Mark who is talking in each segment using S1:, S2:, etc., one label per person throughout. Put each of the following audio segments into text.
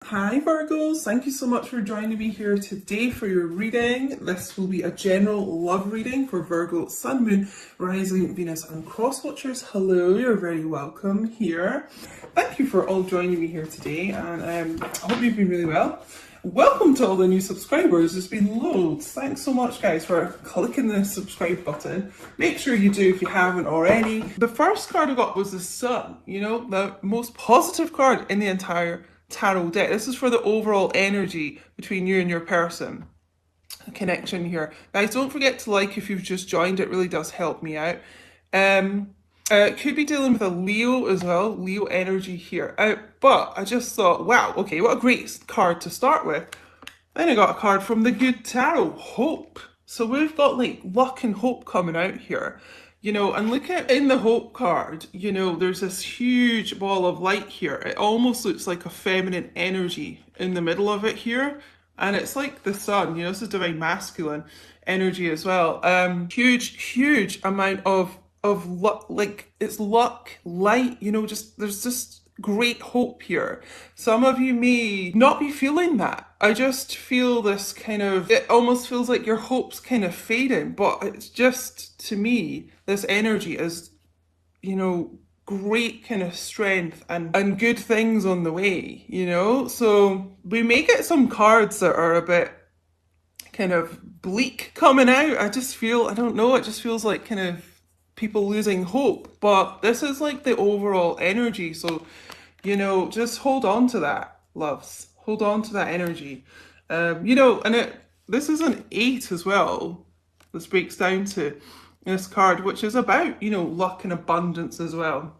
S1: Hi Virgos, thank you so much for joining me here today for your reading. This will be a general love reading for Virgo, Sun, Moon, Rising, Venus and Cross Watchers. Hello, you're very welcome here. Thank you for all joining me here today and I hope you've been really well. Welcome to all the new subscribers. There's been loads. Thanks so much guys for clicking the subscribe button. Make sure you do if you haven't already. The first card I got was the Sun, the most positive card in the entire tarot deck. This is for the overall energy between you and your person. A connection here. Guys, don't forget to like if you've just joined. It really does help me out. Could be dealing with a Leo as well. Leo energy here. But I just thought, wow, okay, what a great card to start with. Then I got a card from the Good Tarot, Hope. So we've got like luck and hope coming out here. And look at in the hope card, there's this huge ball of light here. It almost looks like a feminine energy in the middle of it here. And it's like the sun, this is divine masculine energy as well. Huge amount of luck, like it's luck, light, there's just great hope here. Some of you may not be feeling that. I just feel this it almost feels like your hope's kind of fading, but it's just, to me, this energy is, great kind of strength and good things on the way, So we may get some cards that are a bit kind of bleak coming out. I don't know, it just feels like kind of people losing hope, but this is like the overall energy. So just hold on to that, loves. Hold on to that energy. This is an 8 as well. This breaks down to this card, which is about, luck and abundance as well.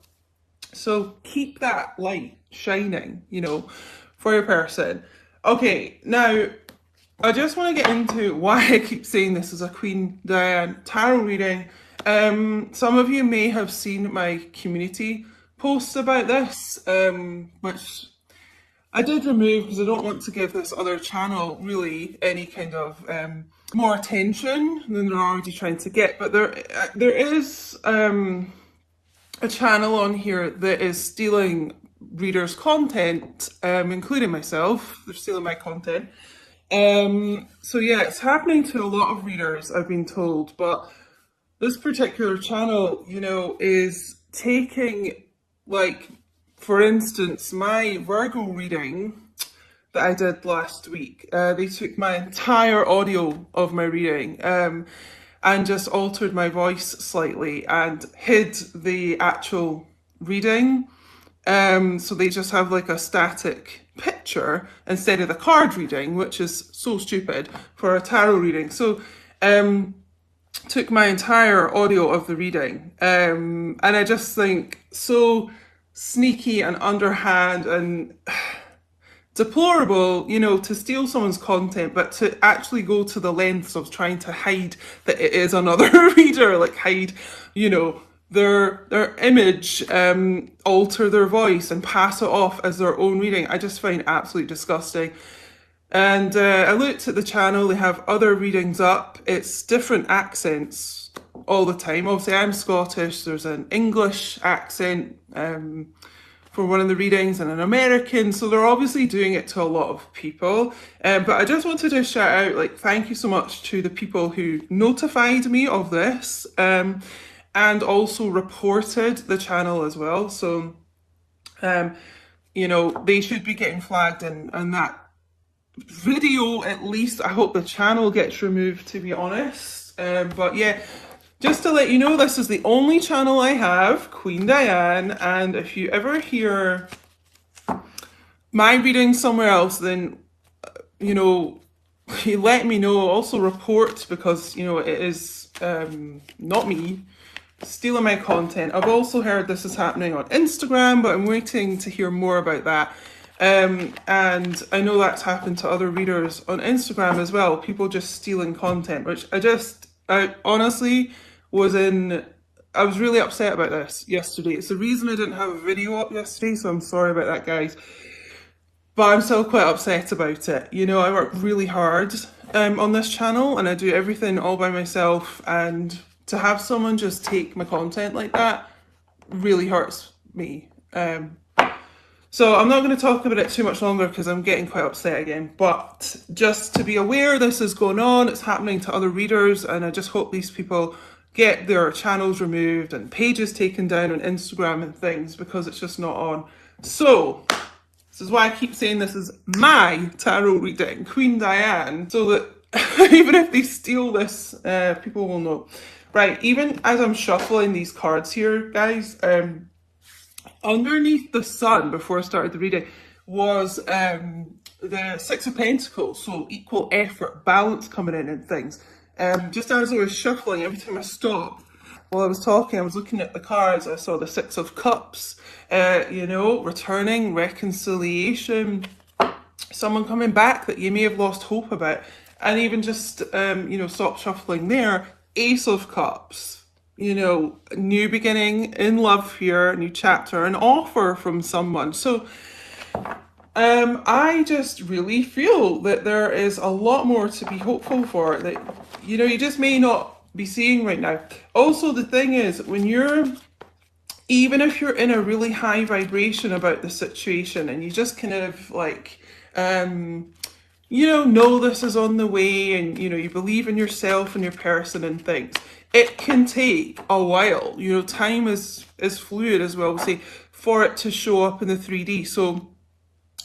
S1: So keep that light shining, for your person. Okay, now I just want to get into why I keep saying this is a Queen Diane tarot reading. Some of you may have seen my community posts about this, which I did remove because I don't want to give this other channel really any kind of more attention than they're already trying to get. But there is a channel on here that is stealing readers' content, including myself. They're stealing my content. So yeah, it's happening to a lot of readers, I've been told, but this particular channel, is taking, like, for instance, my Virgo reading that I did last week. They took my entire audio of my reading and just altered my voice slightly and hid the actual reading. So they just have like a static picture instead of the card reading, which is so stupid for a tarot reading. So took my entire audio of the reading, and I just think so sneaky and underhand and deplorable, to steal someone's content, but to actually go to the lengths of trying to hide that it is another reader, like hide, their image, alter their voice and pass it off as their own reading. I just find absolutely disgusting. And I looked at the channel, they have other readings up. It's different accents all the time. Obviously, I'm Scottish, there's an English accent for one of the readings and an American, so they're obviously doing it to a lot of people. But I just wanted to shout out, like, thank you so much to the people who notified me of this and also reported the channel as well. So, they should be getting flagged and that video at least. I hope the channel gets removed, to be honest. But yeah, just to let you know, this is the only channel I have, Queen Diane, and if you ever hear my reading somewhere else, then you let me know. Also report, because it is not me stealing my content. I've also heard this is happening on Instagram, but I'm waiting to hear more about that. And I know that's happened to other readers on Instagram as well, people just stealing content, which I honestly I was really upset about this yesterday. It's the reason I didn't have a video up yesterday, so I'm sorry about that, guys. But I'm still quite upset about it. I work really hard on this channel and I do everything all by myself, and to have someone just take my content like that really hurts me. So I'm not going to talk about it too much longer because I'm getting quite upset again. But just to be aware this is going on, it's happening to other readers, and I just hope these people get their channels removed and pages taken down on Instagram and things because it's just not on. So this is why I keep saying this is my tarot reading, Queen Diane, so that even if they steal this, people will know. Right, even as I'm shuffling these cards here, guys, underneath the sun, before I started the reading, was the Six of Pentacles, so equal effort, balance coming in and things. Just as I was shuffling, every time I stopped, while I was talking, I was looking at the cards, I saw the Six of Cups, you know, returning, reconciliation, someone coming back that you may have lost hope about, and even just, you know, stop shuffling there, Ace of Cups, you know, new beginning in love here, new chapter, an offer from someone. So I just really feel that there is a lot more to be hopeful for that, you know, you just may not be seeing right now. Also, the thing is, when you're, even if you're in a really high vibration about the situation and you just kind of like, you know this is on the way, and you know you believe in yourself and your person and things, it can take a while. You know, time is fluid, as well, say, for it to show up in the 3D. So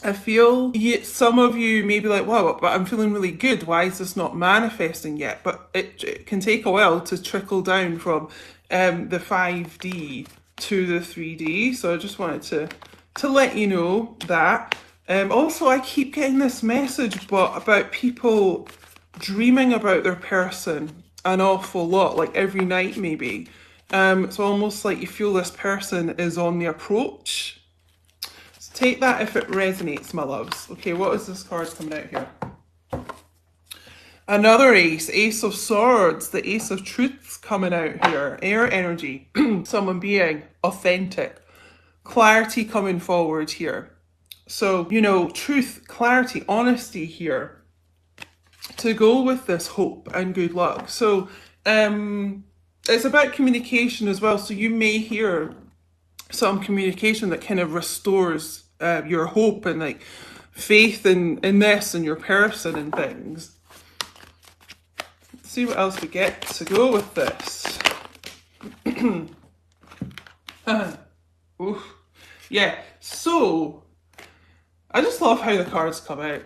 S1: I feel some of you may be like, wow, but I'm feeling really good, why is this not manifesting yet? But it can take a while to trickle down from the 5D to the 3D. So I just wanted to let you know that. Also, I keep getting this message about people dreaming about their person an awful lot, like every night maybe. It's almost like you feel this person is on the approach. So take that if it resonates, my loves. Okay, what is this card coming out here? Another ace, Ace of Swords, the Ace of Truths coming out here. Air energy, someone being authentic, clarity coming forward here. So, you know, truth, clarity, honesty here to go with this hope and good luck. So it's about communication as well. So you may hear some communication that kind of restores your hope and like faith in this and your person and things. Let's see what else we get to go with this. Oof. Yeah, so I just love how the cards come out.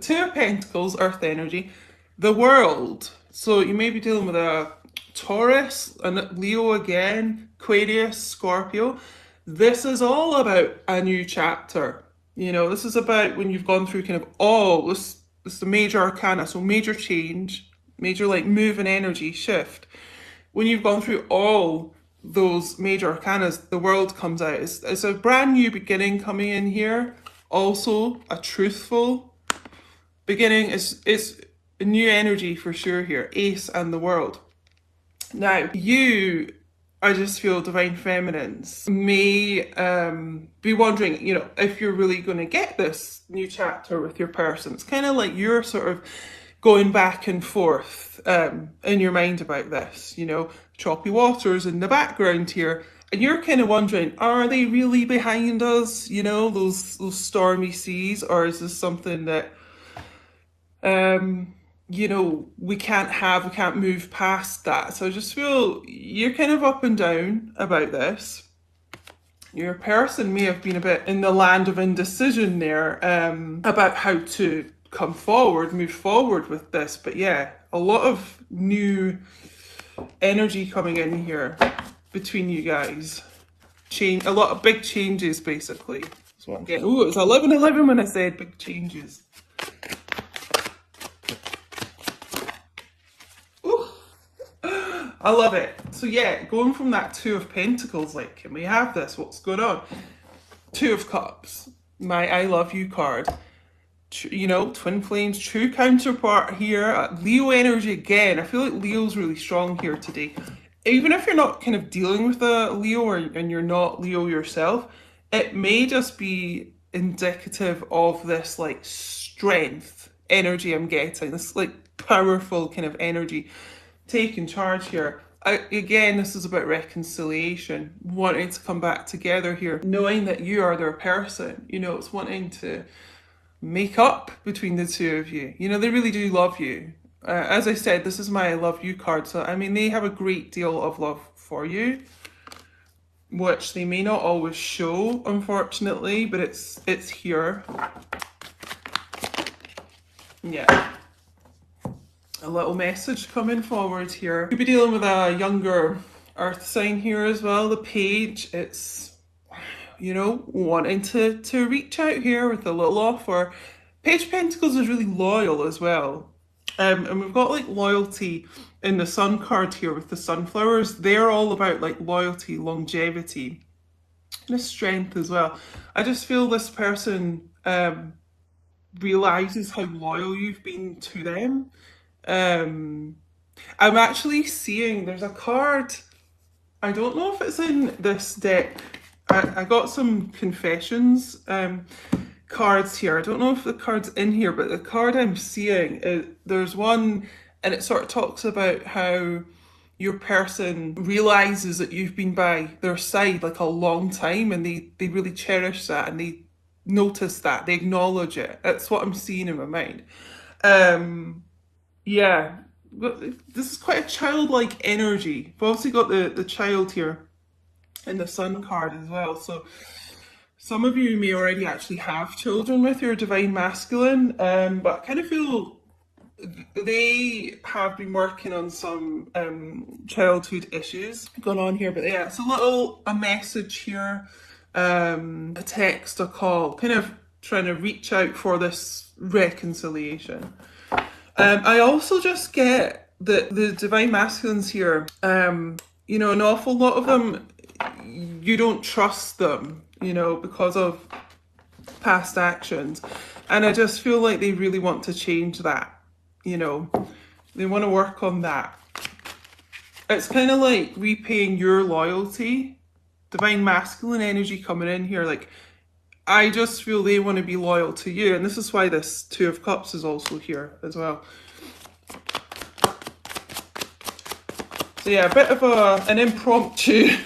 S1: Two of Pentacles, Earth energy. The World. So you may be dealing with a Taurus, and Leo again, Aquarius, Scorpio. This is all about a new chapter. You know, this is about when you've gone through kind of all, this is the major arcana, so major change, major like move and energy shift. When you've gone through all those major arcanas, the World comes out. It's a brand new beginning coming in here. Also, a truthful beginning. Is a new energy for sure here. Ace and the World. Now, you, I just feel divine feminines may be wondering, you know, if you're really going to get this new chapter with your person. It's kind of like you're sort of going back and forth in your mind about this, you know, choppy waters in the background here. And you're kind of wondering, are they really behind us, you know, those stormy seas? Or is this something that, you know, we can't move past that? So I just feel you're kind of up and down about this. Your person may have been a bit in the land of indecision there about how to come forward, move forward with this. But yeah, a lot of new energy coming in here between you guys. Change, a lot of big changes basically. That's what I'm getting. Oh, it was 11:11 when I said big changes. Ooh, I love it. So yeah, going from that Two of Pentacles, like, can we have this? What's going on? Two of Cups, my I love you card. You know, twin flames, true counterpart here. Leo energy again. I feel like Leo's really strong here today. Even if you're not kind of dealing with a Leo and you're not Leo yourself, it may just be indicative of this like strength energy I'm getting, this like powerful kind of energy taking charge here. Again, this is about reconciliation, wanting to come back together here, knowing that you are their person. You know, it's wanting to make up between the two of you. You know, they really do love you. As I said, this is my I love you card. So, I mean, they have a great deal of love for you, which they may not always show, unfortunately, but it's here. Yeah. A little message coming forward here. Could be dealing with a younger earth sign here as well. The page, it's, you know, wanting to reach out here with a little offer. Page of Pentacles is really loyal as well. And we've got like loyalty in the sun card here with the sunflowers. They're all about like loyalty, longevity, and strength as well. I just feel this person realizes how loyal you've been to them. I'm actually seeing there's a card. I don't know if it's in this deck. I got some confessions cards here. I don't know if the card's in here, but the card I'm seeing is there's one, and it sort of talks about how your person realizes that you've been by their side like a long time, and they really cherish that, and they notice that, they acknowledge it. That's what I'm seeing in my mind. Yeah, but this is quite a childlike energy. We've also got the child here in the sun card as well. So some of you may already actually have children with your divine masculine, but I kind of feel they have been working on some childhood issues going on here. But yeah, it's a message here, a text, a call, kind of trying to reach out for this reconciliation. I also just get that the divine masculines here, you know, an awful lot of them, you don't trust them, you know, because of past actions. And I just feel like they really want to change that, you know, they want to work on that. It's kind of like repaying your loyalty, divine masculine energy coming in here. Like, I just feel they want to be loyal to you. And this is why this Two of Cups is also here as well. So yeah, a bit of an impromptu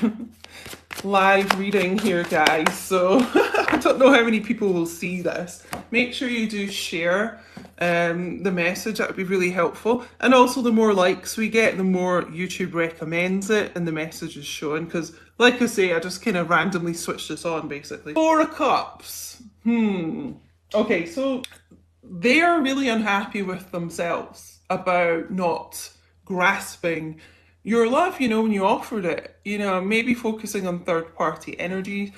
S1: live reading here, guys. So I don't know how many people will see this. Make sure you do share the message. That would be really helpful. And also, the more likes we get, the more YouTube recommends it and the message is shown. Because, like I say, I just kind of randomly switched this on, basically. Four of Cups. Okay, so they are really unhappy with themselves about not grasping your love, you know, when you offered it. You know, maybe focusing on third party energy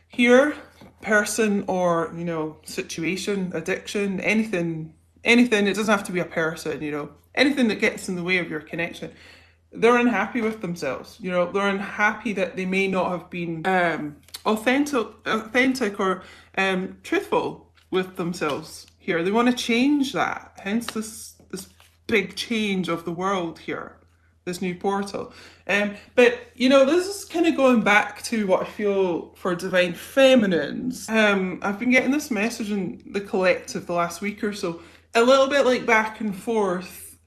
S1: here, person or, you know, situation, addiction, anything, it doesn't have to be a person, you know, anything that gets in the way of your connection. They're unhappy with themselves, you know, they're unhappy that they may not have been authentic or truthful with themselves here. They want to change that, hence this big change of the world here, this new portal. But you know, this is kind of going back to what I feel for divine feminines. I've been getting this message in the collective the last week or so, a little bit like back and forth.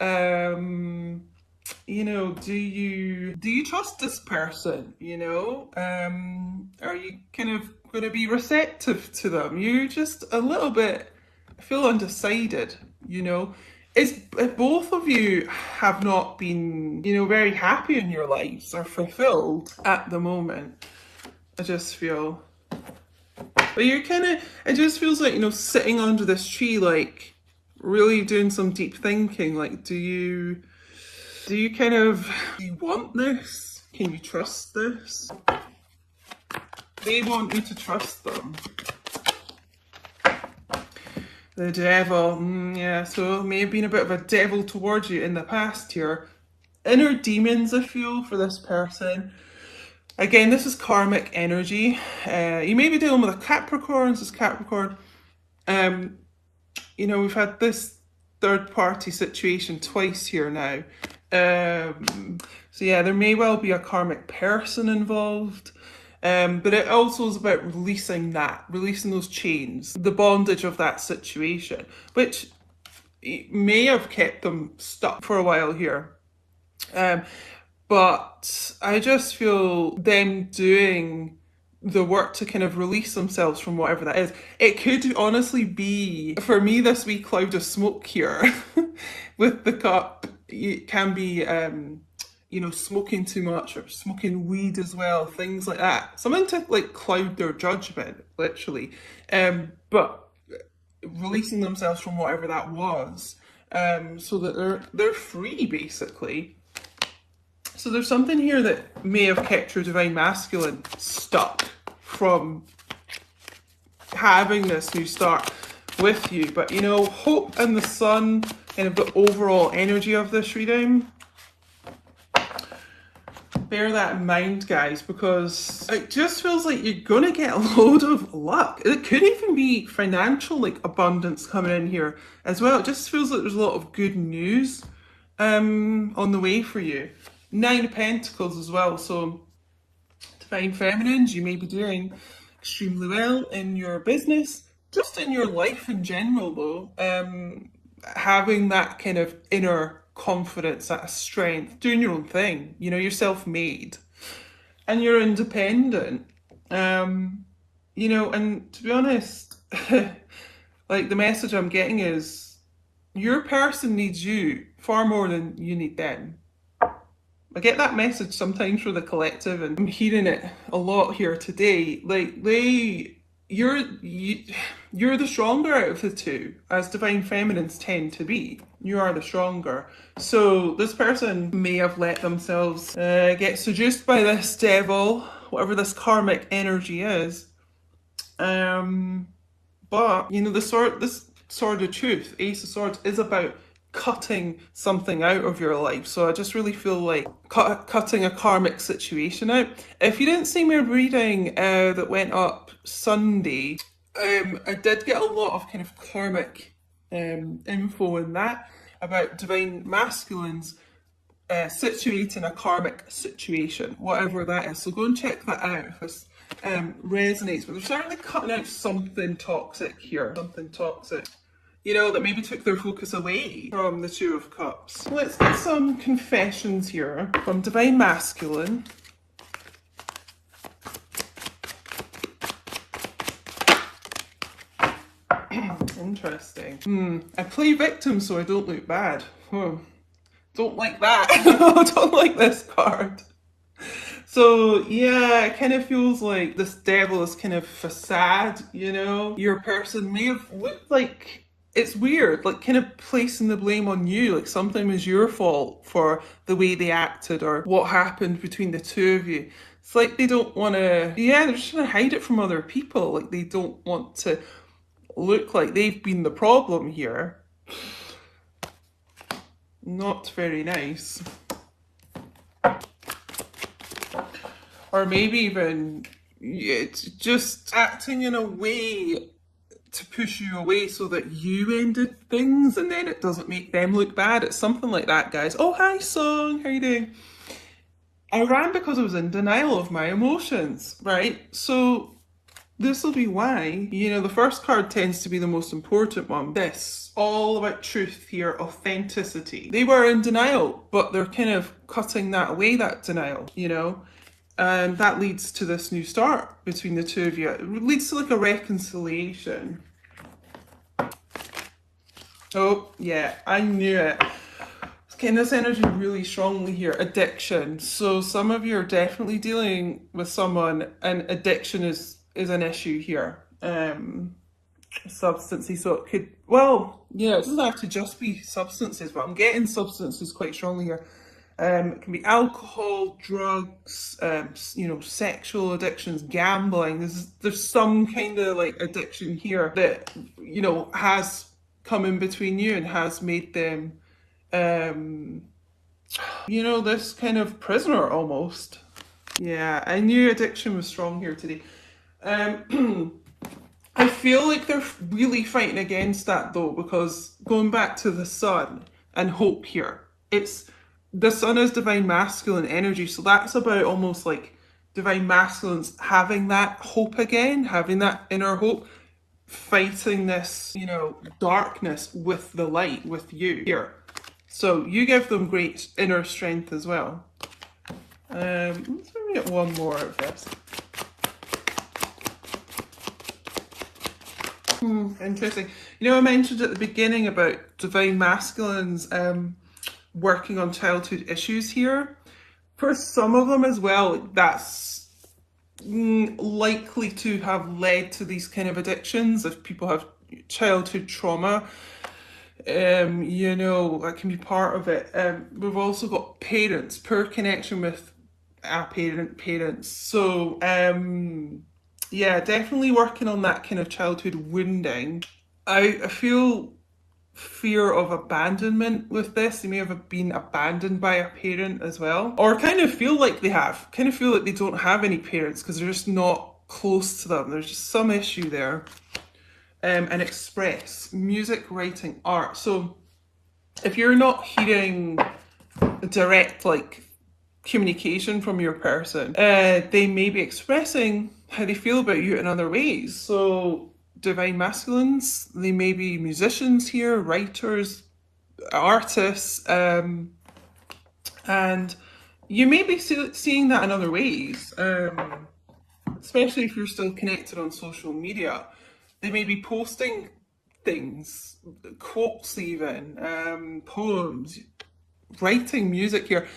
S1: You know, do you trust this person? You know, are you kind of going to be receptive to them? You just a little bit feel undecided, you know. If both of you have not been, you know, very happy in your lives or fulfilled at the moment, I just feel. But you're kind of, it just feels like, you know, sitting under this tree, like really doing some deep thinking. Like, do you kind of, do you want this? Can you trust this? They want you to trust them. The devil, yeah, so may have been a bit of a devil towards you in the past here. Inner demons, I feel, for this person. Again, this is karmic energy. You may be dealing with a Capricorn. This is Capricorn. You know, we've had this third party situation twice here now. So yeah, there may well be a karmic person involved. But it also is about releasing those chains, the bondage of that situation, which may have kept them stuck for a while here. but I just feel them doing the work to kind of release themselves from whatever that is. It could honestly be, for me, this wee cloud of smoke here with the cup. It can be, smoking too much or smoking weed as well, things like that. Something to like cloud their judgment, literally. But releasing themselves from whatever that was, so that they're free, basically. So there's something here that may have kept your divine masculine stuck from having this new start with you. But hope and the sun, kind of the overall energy of this reading. Bear that in mind, guys, because it just feels like you're gonna get a load of luck. It could even be financial, like abundance coming in here as well. It just feels like there's a lot of good news on the way for you. 9 of Pentacles as well. So divine feminines, you may be doing extremely well in your business, just in your life in general though. Having that kind of inner confidence, that strength, doing your own thing. You're self-made and you're independent. And to be honest, like the message I'm getting is your person needs you far more than you need them. I get that message sometimes for the collective, and I'm hearing it a lot here today. Like you're the stronger out of the two, as divine feminines tend to be. You are the stronger. So this person may have let themselves get seduced by this devil, whatever this karmic energy is. But this sword of truth, Ace of Swords, is about cutting something out of your life. So I just really feel like cutting a karmic situation out. If you didn't see my reading that went up Sunday, I did get a lot of kind of karmic info in that about divine masculines situating a karmic situation, whatever that is. So go and check that out if this resonates. But they're certainly cutting out something toxic here, something toxic, that maybe took their focus away from the Two of Cups. Let's get some confessions here from divine masculine. Interesting. I play victim so I don't look bad. Don't like that. I don't like this card. So yeah, it kind of feels like this devil is kind of facade, Your person may have looked like, it's weird, like kind of placing the blame on you, like something was your fault for the way they acted or what happened between the two of you. It's like they don't want to, they're just trying to hide it from other people. Like they don't want to look like they've been the problem here. Not very nice. Or maybe even it's just acting in a way to push you away so that you ended things and then it doesn't make them look bad. It's something like that, guys. Oh, hi, Song. How you doing? I ran because I was in denial of my emotions, right? So this will be why, the first card tends to be the most important one. This, all about truth here, authenticity. They were in denial, but they're kind of cutting that away, that denial, And that leads to this new start between the two of you. It leads to like a reconciliation. Oh, yeah, I knew it. It's getting this energy really strongly here. Addiction. So some of you are definitely dealing with someone, and addiction is an issue here. Substances. So it could, it doesn't have to just be substances, but I'm getting substances quite strongly here. It can be alcohol, drugs, sexual addictions, gambling. There's some kind of like addiction here that, has come in between you and has made them, this kind of prisoner almost. Yeah, I knew addiction was strong here today. I feel like they're really fighting against that though, because going back to the sun and hope here, the sun is divine masculine energy, so that's about almost like divine masculines having that hope again, having that inner hope, fighting this, darkness with the light, with you here. So you give them great inner strength as well. Let's maybe get one more out of this. Interesting. You know, I mentioned at the beginning about divine masculines working on childhood issues here. For some of them as well, that's likely to have led to these kind of addictions. If people have childhood trauma, you know, that can be part of it. We've also got parents, poor connection with a parents. So, yeah, definitely working on that kind of childhood wounding. I feel fear of abandonment with this. They may have been abandoned by a parent as well, or kind of feel like they have, kind of feel like they don't have any parents because they're just not close to them. There's just some issue there. And express music, writing, art. So if you're not hearing direct like communication from your person, they may be expressing how they feel about you in other ways. So divine masculines, they may be musicians here, writers, artists, and you may be seeing that in other ways, especially if you're still connected on social media. They may be posting things, quotes even, poems, writing music here,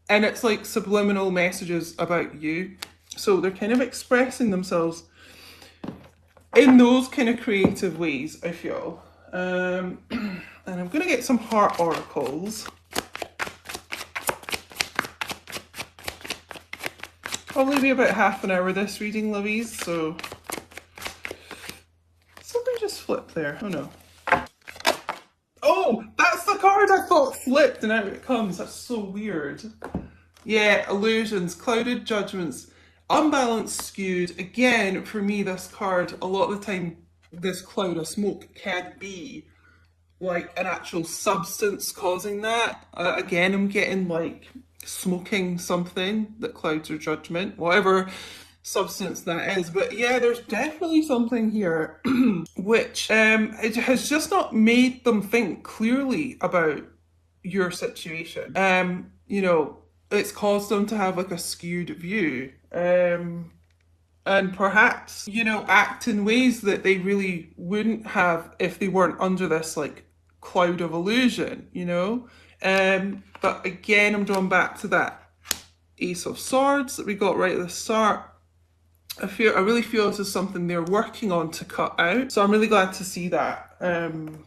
S1: and it's like subliminal messages about you. So they're kind of expressing themselves in those kind of creative ways, I feel. And I'm going to get some heart oracles. Probably be about half an hour this reading, lovies, so something just flipped there. Oh no. Oh, that's the card I thought flipped and out it comes. That's so weird. Yeah, illusions, clouded judgments, unbalanced, skewed. Again, for me, this card, a lot of the time, this cloud of smoke can be like an actual substance causing that. Again, I'm getting like smoking something that clouds your judgment, whatever substance that is. But yeah, there's definitely something here which it has just not made them think clearly about your situation. You know, it's caused them to have like a skewed view. And perhaps, you know, act in ways that they really wouldn't have if they weren't under this like cloud of illusion, you know? But again, I'm drawn back to that Ace of Swords that we got right at the start. I really feel this is something they're working on to cut out. So I'm really glad to see that,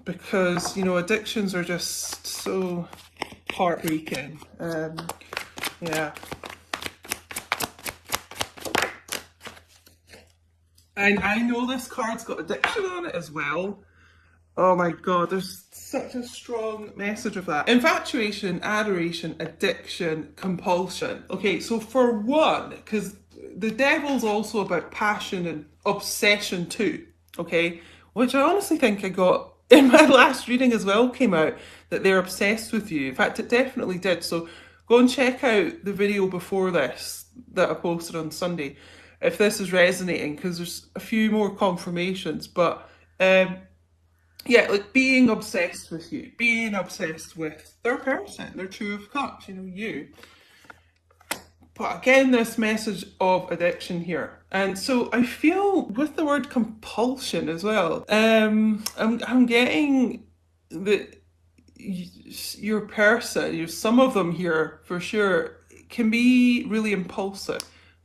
S1: because, you know, addictions are just so heartbreaking. Yeah. And I know this card's got addiction on it as well. Oh my god, there's such a strong message of that. Infatuation, adoration, addiction, compulsion. Okay, so for one, because the devil's also about passion and obsession too, okay? Which I honestly think I got in my last reading as well, came out that they're obsessed with you. In fact, it definitely did. So go and check out the video before this that I posted on Sunday if this is resonating, because there's a few more confirmations. But yeah, like being obsessed with you, being obsessed with their person, their Two of Cups, you know, you. But again, this message of addiction here. And so I feel with the word compulsion as well, I'm getting that your person, you some of them here for sure, can be really impulsive,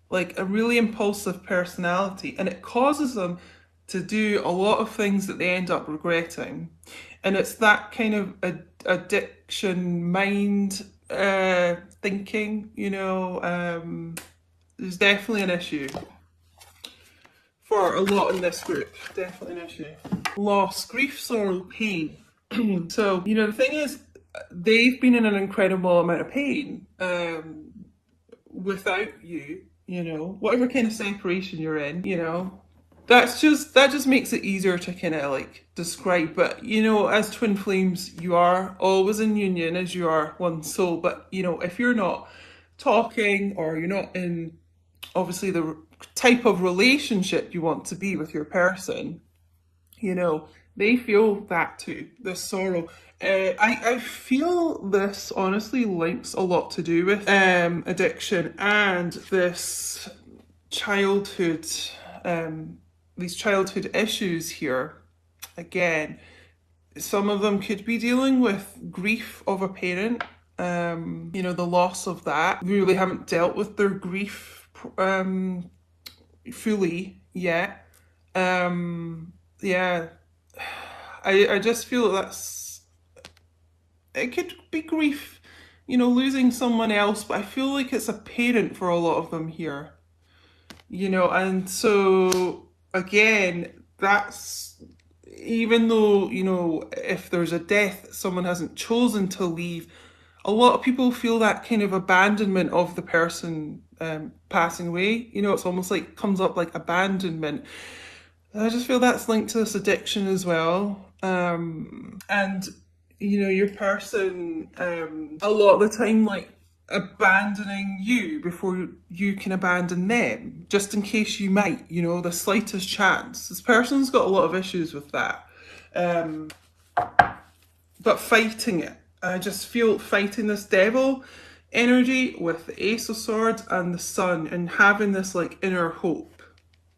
S1: like a really impulsive personality, and it causes them to do a lot of things that they end up regretting. And it's that kind of addiction mind thinking, you know, there's definitely an issue for a lot in this group. Definitely an issue. Loss, grief, sorrow, pain. So, you know, the thing is, they've been in an incredible amount of pain without you, you know, whatever kind of separation you're in, you know. That just makes it easier to kind of like describe. But you know, as twin flames, you are always in union as you are one soul. But you know, if you're not talking or you're not in obviously the type of relationship you want to be with your person, you know, They feel that too, this sorrow. I feel this honestly links a lot to do with addiction and this childhood, these childhood issues here. Again, some of them could be dealing with grief of a parent, you know, the loss of that. Really haven't dealt with their grief fully yet. Yeah, I just feel that's, it could be grief, you know, losing someone else, but I feel like it's a parent for a lot of them here, you know, and so again, that's, even though, you know, if there's a death, someone hasn't chosen to leave, a lot of people feel that kind of abandonment of the person passing away. You know, it's almost like comes up like abandonment. I just feel that's linked to this addiction as well. And, you know, your person, a lot of the time, like, abandoning you before you can abandon them, just in case you might, you know, the slightest chance. This person's got a lot of issues with that. But fighting it. I just feel fighting this devil energy with the Ace of Swords and the Sun, and having this like inner hope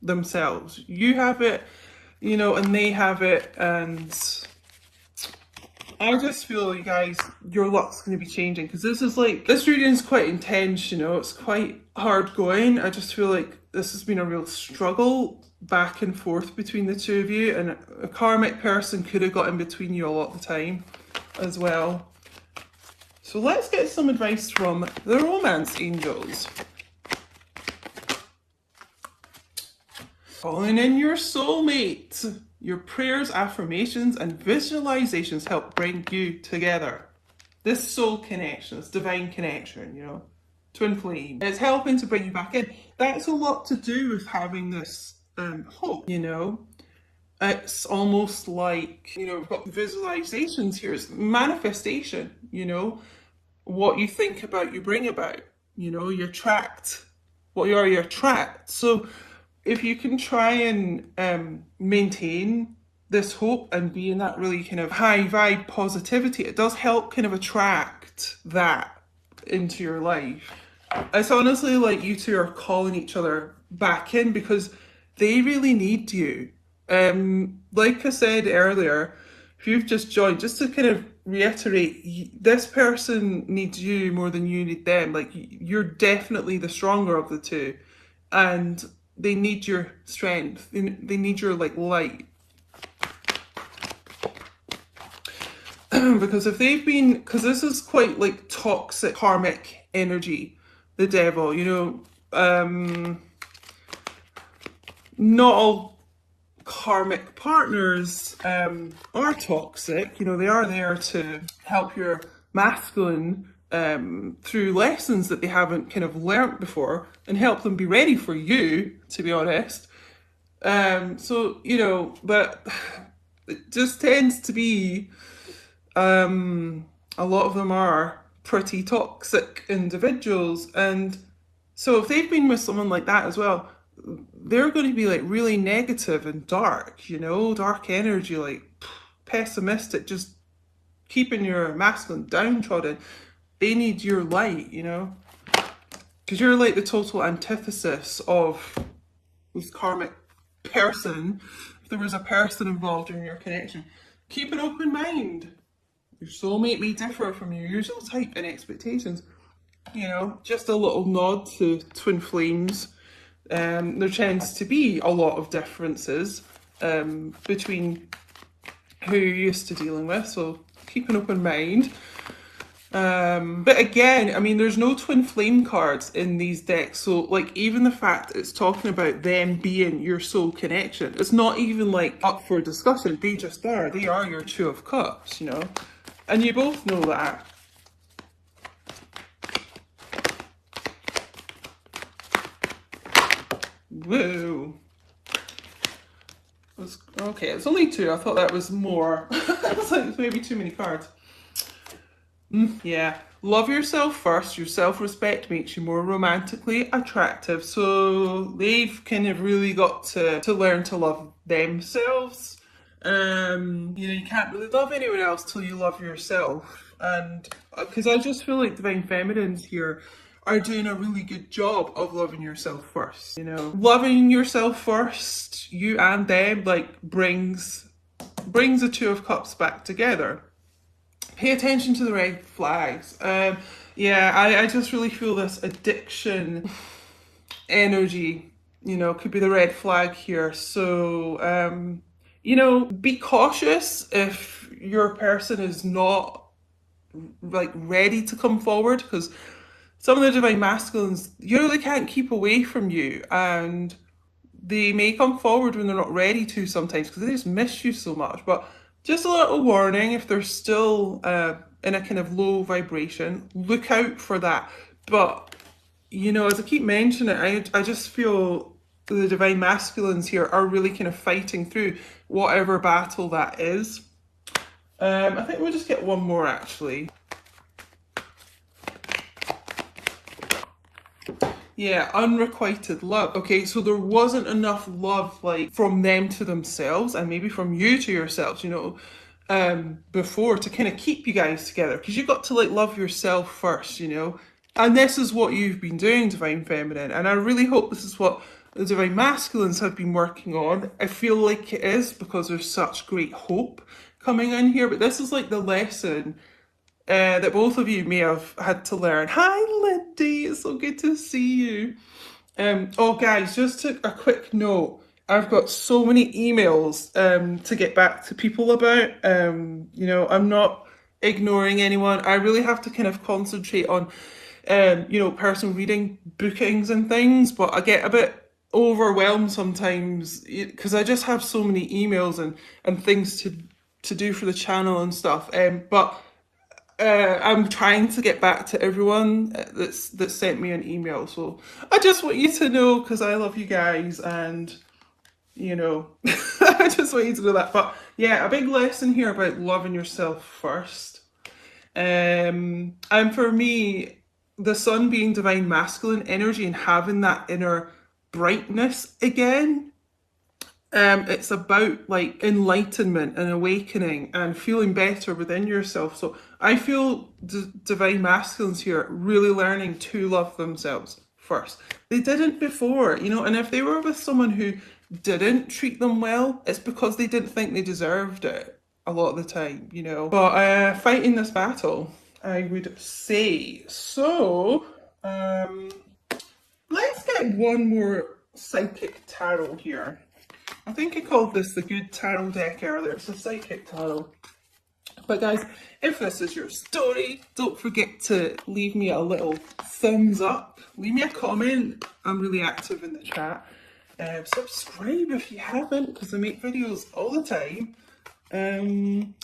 S1: themselves. You have it, you know, and they have it, and I just feel, you guys, your luck's going to be changing, because this is like, this reading's quite intense, you know, it's quite hard going. I just feel like this has been a real struggle back and forth between the two of you, and a karmic person could have got in between you a lot of the time as well. So let's get some advice from the romance angels. Calling in your soulmate. Your prayers, affirmations, and visualizations help bring you together. This soul connection, this divine connection, you know, twin flame. It's helping to bring you back in. That's a lot to do with having this hope, you know. It's almost like, you know, we've got visualizations here. It's manifestation, you know. What you think about, you bring about. You know, you attract. What you are, you attract. So if you can try and maintain this hope and be in that really kind of high vibe positivity, it does help kind of attract that into your life. It's honestly like you two are calling each other back in, because they really need you. Like I said earlier, if you've just joined, just to kind of reiterate, this person needs you more than you need them. Like, you're definitely the stronger of the two, and they need your strength. They need your like light. Because if they've been, because this is quite like toxic karmic energy, the devil, you know, not all karmic partners are toxic. You know, they are there to help your masculine through lessons that they haven't kind of learnt before, and help them be ready for you, to be honest. So, you know, but it just tends to be, a lot of them are pretty toxic individuals. And so if they've been with someone like that as well, they're going to be like really negative and dark, you know, dark energy, like pessimistic, just keeping your masculine downtrodden. They need your light, you know, because you're like the total antithesis of this karmic person. If there was a person involved in your connection, keep an open mind. Your soulmate may differ from your usual type and expectations. You know, just a little nod to twin flames. There tends to be a lot of differences between who you're used to dealing with, so keep an open mind. But again, I mean, there's no twin flame cards in these decks, so like even the fact it's talking about them being your soul connection, it's not even like up for discussion. They just are. They are your Two of Cups, you know, and you both know that. Whoa. Okay, it's only two. I thought that was more. I was like, it's maybe too many cards. Yeah. Love yourself first. Your self-respect makes you more romantically attractive. So they've kind of really got to learn to love themselves. You know, you can't really love anyone else till you love yourself. And because I just feel like Divine Feminines here are doing a really good job of loving yourself first. You know, loving yourself first, you and them, like brings the Two of Cups back together. Pay attention to the red flags. Yeah, I just really feel this addiction energy, you know, could be the red flag here. So, you know, be cautious if your person is not like ready to come forward, because some of the divine masculines, you know, they can't keep away from you, and they may come forward when they're not ready to sometimes because they just miss you so much. But just a little warning, if they're still in a kind of low vibration, look out for that. But you know, as I keep mentioning it, I just feel the divine masculines here are really kind of fighting through whatever battle that is. I think we'll just get one more actually. Yeah, unrequited love. Okay, so there wasn't enough love like from them to themselves and maybe from you to yourselves, you know, before to kind of keep you guys together, because you got to like love yourself first, you know. And this is what you've been doing, Divine Feminine, and I really hope this is what the Divine Masculines have been working on. I feel like it is because there's such great hope coming in here, but this is like the lesson that both of you may have had to learn. Hi, Lindy, it's so good to see you. Oh, guys, just a quick note. I've got so many emails to get back to people about. You know, I'm not ignoring anyone. I really have to kind of concentrate on, you know, personal reading, bookings and things, but I get a bit overwhelmed sometimes because I just have so many emails and things to do for the channel and stuff. But I'm trying to get back to everyone that sent me an email. So I just want you to know, because I love you guys, and you know, I just want you to know that. But yeah, a big lesson here about loving yourself first. And for me, the sun being divine masculine energy and having that inner brightness again. It's about like enlightenment and awakening and feeling better within yourself. So I feel divine masculines here really learning to love themselves first. They didn't before, you know, and if they were with someone who didn't treat them well, it's because they didn't think they deserved it a lot of the time, you know. But fighting this battle, I would say. So, let's get one more psychic tarot here. I think I called this the good tarot deck earlier. It's a psychic tarot. But guys, if this is your story, don't forget to leave me a little thumbs up. Leave me a comment. I'm really active in the chat. Subscribe if you haven't, because I make videos all the time.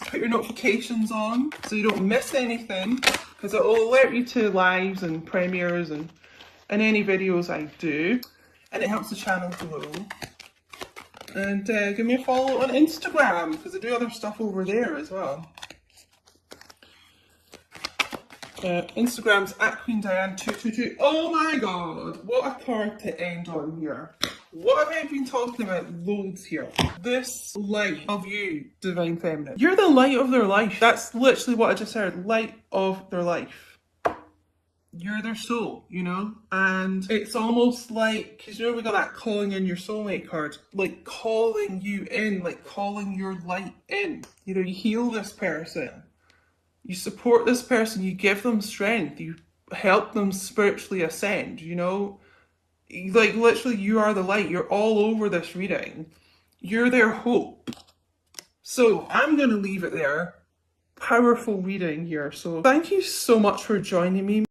S1: Put your notifications on so you don't miss anything, because it will alert you to lives and premieres and any videos I do. And it helps the channel grow. And give me a follow on Instagram, because I do other stuff over there as well. Instagram's @QueenDiane222. Oh my god, what a card to end on here. What have I been talking about loads here? This light of you, Divine Feminine. You're the light of their life. That's literally what I just heard. Light of their life. You're their soul, you know? And it's almost like, because you know we got that calling in your soulmate card, like calling you in, like calling your light in. You know, you heal this person, you support this person, you give them strength, you help them spiritually ascend, you know? Like literally you are the light, you're all over this reading. You're their hope. So I'm going to leave it there. Powerful reading here. So thank you so much for joining me.